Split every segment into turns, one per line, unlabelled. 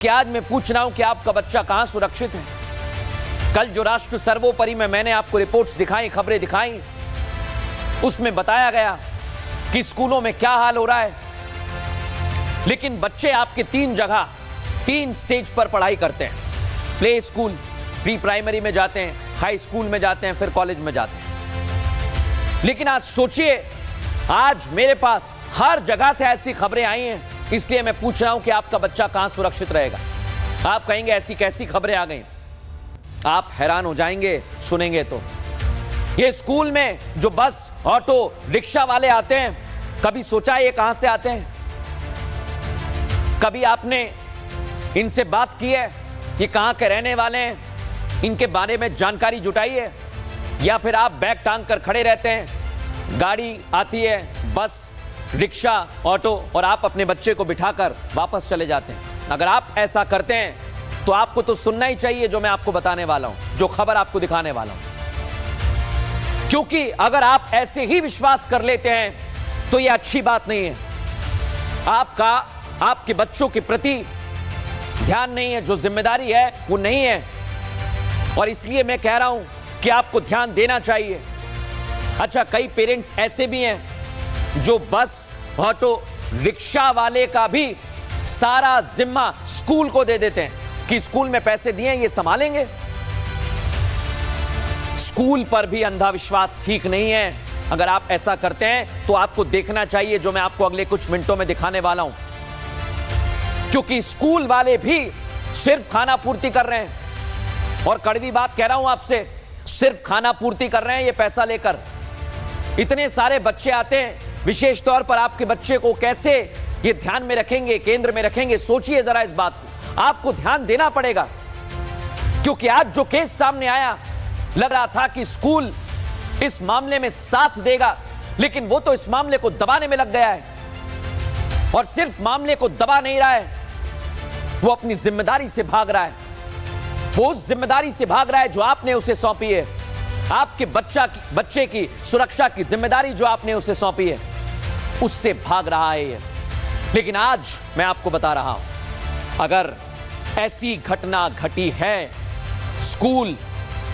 कि आज मैं पूछ रहा हूं कि आपका बच्चा कहां सुरक्षित है। कल जो राष्ट्र सर्वोपरि में मैंने आपको रिपोर्ट्स दिखाई, खबरें दिखाई, उसमें बताया गया कि स्कूलों में क्या हाल हो रहा है। लेकिन बच्चे आपके तीन स्टेज पर पढ़ाई करते हैं। प्ले स्कूल, प्री प्राइमरी में जाते हैं, हाई स्कूल में जाते हैं, फिर कॉलेज में जाते हैं। लेकिन आज सोचिए, आज मेरे पास हर जगह से ऐसी खबरें आई हैं, इसलिए मैं पूछ रहा हूं कि आपका बच्चा कहां सुरक्षित रहेगा। आप कहेंगे ऐसी कैसी खबरें आ गई, आप हैरान हो जाएंगे सुनेंगे तो। ये स्कूल में जो बस, ऑटो, रिक्शा वाले आते हैं, कभी सोचा ये कहां से आते हैं? कभी आपने इनसे बात की है, ये कहां के रहने वाले हैं, इनके बारे में जानकारी जुटाई है? या फिर आप बैग टांग कर खड़े रहते हैं, गाड़ी आती है, बस, रिक्शा, ऑटो, और आप अपने बच्चे को बिठाकर वापस चले जाते हैं? अगर आप ऐसा करते हैं तो आपको तो सुनना ही चाहिए जो मैं आपको बताने वाला हूं, जो खबर आपको दिखाने वाला हूं। क्योंकि अगर आप ऐसे ही विश्वास कर लेते हैं तो यह अच्छी बात नहीं है। आपके बच्चों के प्रति ध्यान नहीं है, जो जिम्मेदारी है वो नहीं है। और इसलिए मैं कह रहा हूं कि आपको ध्यान देना चाहिए। अच्छा, कई पेरेंट्स ऐसे भी हैं जो बस, ऑटो, रिक्शा वाले का भी सारा जिम्मा स्कूल को दे देते हैं कि स्कूल में पैसे दिए, ये संभालेंगे। स्कूल पर भी अंधविश्वास ठीक नहीं है। अगर आप ऐसा करते हैं तो आपको देखना चाहिए जो मैं आपको अगले कुछ मिनटों में दिखाने वाला हूं। क्योंकि स्कूल वाले भी सिर्फ खाना पूर्ति कर रहे हैं। और कड़वी बात कह रहा हूं आपसे, सिर्फ खाना पूर्ति कर रहे हैं ये पैसा लेकर। इतने सारे बच्चे आते हैं, विशेष तौर पर आपके बच्चे को कैसे ये ध्यान में रखेंगे, केंद्र में रखेंगे? सोचिए जरा इस बात को, आपको ध्यान देना पड़ेगा। क्योंकि आज जो केस सामने आया, लग रहा था कि स्कूल इस मामले में साथ देगा, लेकिन वो तो इस मामले को दबाने में लग गया है। और सिर्फ मामले को दबा नहीं रहा है, वो अपनी जिम्मेदारी से भाग रहा है। वो उस जिम्मेदारी से भाग रहा है जो आपने उसे सौंपी है। आपके बच्चे की सुरक्षा की जिम्मेदारी जो आपने उसे सौंपी है, उससे भाग रहा है ये। लेकिन आज मैं आपको बता रहा हूं, अगर ऐसी घटना घटी है, स्कूल,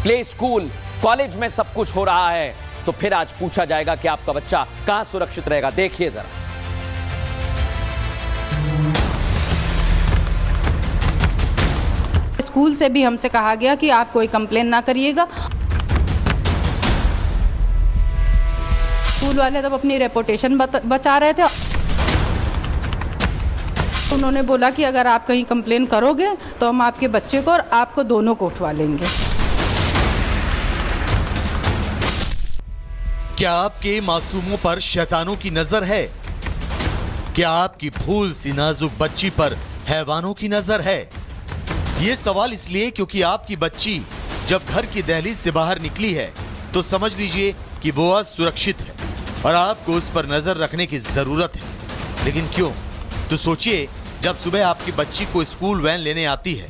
प्ले स्कूल, कॉलेज में सब कुछ हो रहा है, तो फिर आज पूछा जाएगा कि आपका बच्चा कहां सुरक्षित रहेगा। देखिए जरा।
स्कूल से भी हमसे कहा गया कि आप कोई कंप्लेन ना करिएगा। स्कूल वाले तब अपनी रेपुटेशन बचा रहे थे। उन्होंने बोला कि अगर आप कहीं कंप्लेन करोगे तो हम आपके बच्चे को और आपको दोनों को उठवा लेंगे।
क्या आपके मासूमों पर शैतानों की नजर है? क्या आपकी फूल सी नाजुक बच्ची पर हैवानों की नजर है? ये सवाल इसलिए क्योंकि आपकी बच्ची जब घर की दहलीज से बाहर निकली है तो समझ लीजिए कि वो असुरक्षित है और आपको उस पर नजर रखने की जरूरत है। लेकिन क्यों? तो सोचिए, जब सुबह आपकी बच्ची को स्कूल वैन लेने आती है,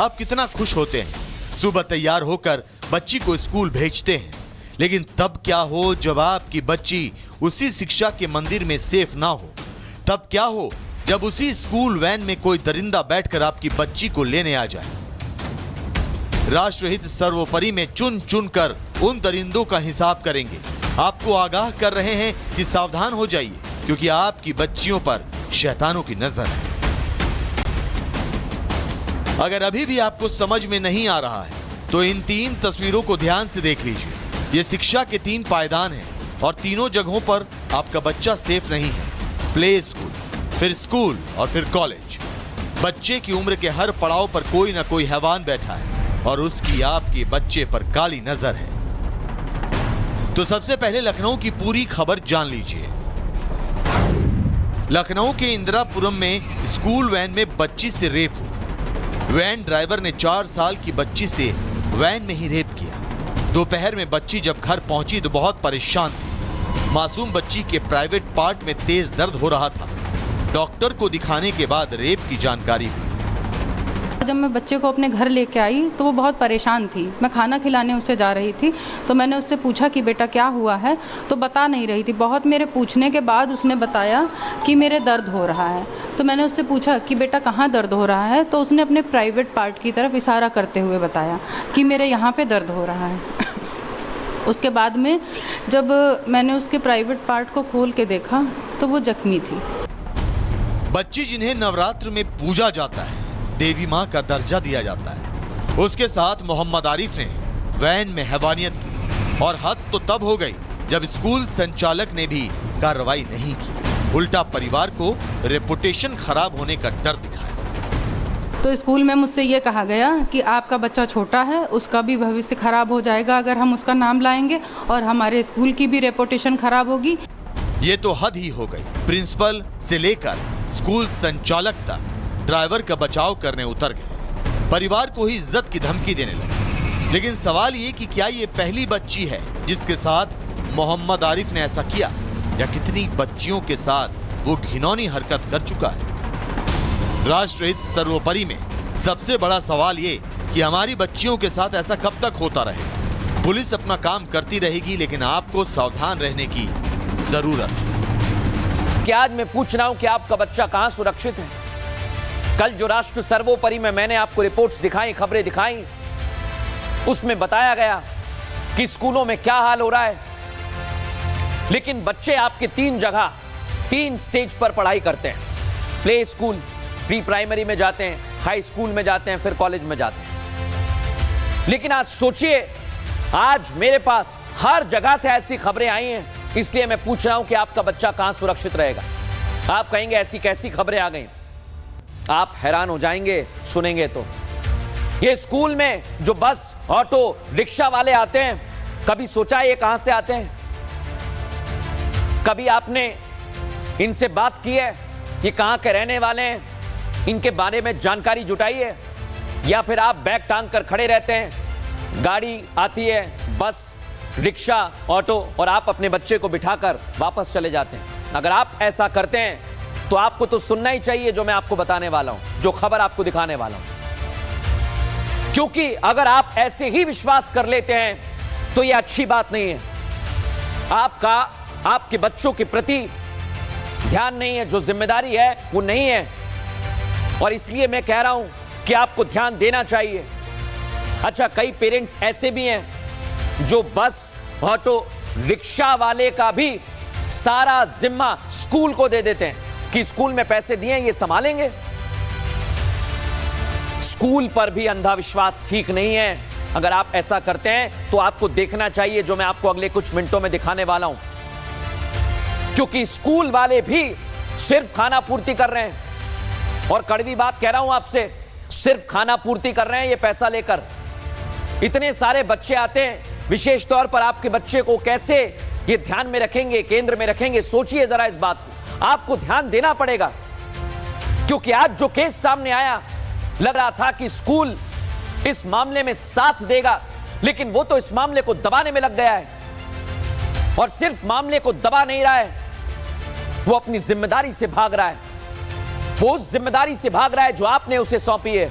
आप कितना खुश होते हैं। सुबह तैयार होकर बच्ची को स्कूल भेजते हैं। लेकिन तब क्या हो जब आपकी बच्ची उसी शिक्षा के मंदिर में सेफ ना हो? तब क्या हो जब उसी स्कूल वैन में कोई दरिंदा बैठकर आपकी बच्ची को लेने आ जाए? राष्ट्रहित सर्वोपरि में चुन चुन कर उन दरिंदों का हिसाब करेंगे। आपको आगाह कर रहे हैं कि सावधान हो जाइए, क्योंकि आपकी बच्चियों पर शैतानों की नजर है। अगर अभी भी आपको समझ में नहीं आ रहा है तो इन 3 तस्वीरों को ध्यान से देख लीजिए। ये शिक्षा के 3 पायदान हैं और तीनों जगहों पर आपका बच्चा सेफ नहीं है। प्ले स्कूल, फिर स्कूल और फिर कॉलेज। बच्चे की उम्र के हर पड़ाव पर कोई ना कोई हैवान बैठा है और उसकी आपके बच्चे पर काली नजर है। तो सबसे पहले लखनऊ की पूरी खबर जान लीजिए। लखनऊ के इंदिरापुरम में स्कूल वैन में बच्ची से रेप हुआ। वैन ड्राइवर ने 4 साल की बच्ची से वैन में ही रेप किया। दोपहर में बच्ची जब घर पहुंची तो बहुत परेशान थी। मासूम बच्ची के प्राइवेट पार्ट में तेज दर्द हो रहा था। डॉक्टर को दिखाने के बाद रेप की जानकारी हुई।
जब मैं बच्चे को अपने घर लेके आई तो वो बहुत परेशान थी। मैं खाना खिलाने उसे जा रही थी तो मैंने उससे पूछा कि बेटा क्या हुआ है, तो बता नहीं रही थी। बहुत मेरे पूछने के बाद उसने बताया कि मेरे दर्द हो रहा है। तो मैंने उससे पूछा कि बेटा कहाँ दर्द हो रहा है, तो उसने अपने प्राइवेट पार्ट की तरफ इशारा करते हुए बताया कि मेरे यहाँ पे दर्द हो रहा है। उसके बाद में जब मैंने उसके प्राइवेट पार्ट को खोल के देखा तो वो जख्मी थी।
बच्ची जिन्हें नवरात्र में पूजा जाता है, देवी माँ का दर्जा दिया जाता है, उसके साथ मोहम्मद आरिफ ने वैन में हैवानियत की और हद तो तब हो गई जब स्कूल संचालक ने भी कार्रवाई नहीं की, उल्टा परिवार को रेपुटेशन खराब होने का डर दिखाया।
तो स्कूल में मुझसे ये कहा गया कि आपका बच्चा छोटा है, उसका भी भविष्य खराब हो जाएगा अगर हम उसका नाम लाएंगे, और हमारे स्कूल की भी रेपुटेशन खराब होगी।
ये तो हद ही हो गई। प्रिंसिपल से लेकर स्कूल संचालक तक ड्राइवर का बचाव करने उतर गए, परिवार को ही इज्जत की धमकी देने लगे। लेकिन सवाल ये कि क्या ये पहली बच्ची है जिसके साथ मोहम्मद आरिफ ने ऐसा किया, या कितनी बच्चियों के साथ वो घिनौनी हरकत कर चुका है। राष्ट्रहित सर्वोपरि में सबसे बड़ा सवाल ये कि हमारी बच्चियों के साथ ऐसा कब तक होता रहेगा। पुलिस अपना काम करती रहेगी, लेकिन आपको सावधान रहने की जरूरत है।
क्या आज मैं पूछ रहा हूं कि आपका बच्चा कहां सुरक्षित है? कल जो राष्ट्र सर्वोपरि में मैंने आपको रिपोर्ट्स दिखाई, खबरें दिखाई, उसमें बताया गया कि स्कूलों में क्या हाल हो रहा है। लेकिन बच्चे आपके 3 जगह 3 स्टेज पर पढ़ाई करते हैं। प्ले स्कूल, प्री प्राइमरी में जाते हैं, हाई स्कूल में जाते हैं, फिर कॉलेज में जाते हैं। लेकिन आज सोचिए, आज मेरे पास हर जगह से ऐसी खबरें आई हैं, इसलिए मैं पूछ रहा हूं कि आपका बच्चा कहां सुरक्षित रहेगा। आप कहेंगे ऐसी कैसी खबरें आ गई, आप हैरान हो जाएंगे सुनेंगे तो। ये स्कूल में जो बस, ऑटो, रिक्शा वाले आते हैं, कभी सोचा ये कहां से आते हैं? कभी आपने इनसे बात की है, ये कहां के रहने वाले हैं, इनके बारे में जानकारी जुटाई है? या फिर आप बैग टांग कर खड़े रहते हैं, गाड़ी आती है, बस, रिक्शा, ऑटो, और आप अपने बच्चे को बिठाकर वापस चले जाते हैं? अगर आप ऐसा करते हैं तो आपको तो सुनना ही चाहिए जो मैं आपको बताने वाला हूं, जो खबर आपको दिखाने वाला हूं। क्योंकि अगर आप ऐसे ही विश्वास कर लेते हैं तो यह अच्छी बात नहीं है। आपके बच्चों के प्रति ध्यान नहीं है, जो जिम्मेदारी है वो नहीं है, और इसलिए मैं कह रहा हूं कि आपको ध्यान देना चाहिए। अच्छा, कई पेरेंट्स ऐसे भी हैं जो बस, ऑटो, रिक्शा वाले का भी सारा जिम्मा स्कूल को दे देते हैं कि स्कूल में पैसे दिए ये संभालेंगे। स्कूल पर भी अंधविश्वास ठीक नहीं है। अगर आप ऐसा करते हैं तो आपको देखना चाहिए जो मैं आपको अगले कुछ मिनटों में दिखाने वाला हूं। क्योंकि स्कूल वाले भी सिर्फ खाना पूर्ति कर रहे हैं, और कड़वी बात कह रहा हूं आपसे, सिर्फ खाना पूर्ति कर रहे हैं ये पैसा लेकर। इतने सारे बच्चे आते हैं, विशेष तौर पर आपके बच्चे को कैसे ये ध्यान में रखेंगे, केंद्र में रखेंगे? सोचिए जरा इस बात को, आपको ध्यान देना पड़ेगा। क्योंकि आज जो केस सामने आया, लग रहा था कि स्कूल इस मामले में साथ देगा, लेकिन वो तो इस मामले को दबाने में लग गया है। और सिर्फ मामले को दबा नहीं रहा है, वो अपनी जिम्मेदारी से भाग रहा है। वो उस जिम्मेदारी से भाग रहा है जो आपने उसे सौंपी है,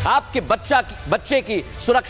आपके बच्चे की सुरक्षा।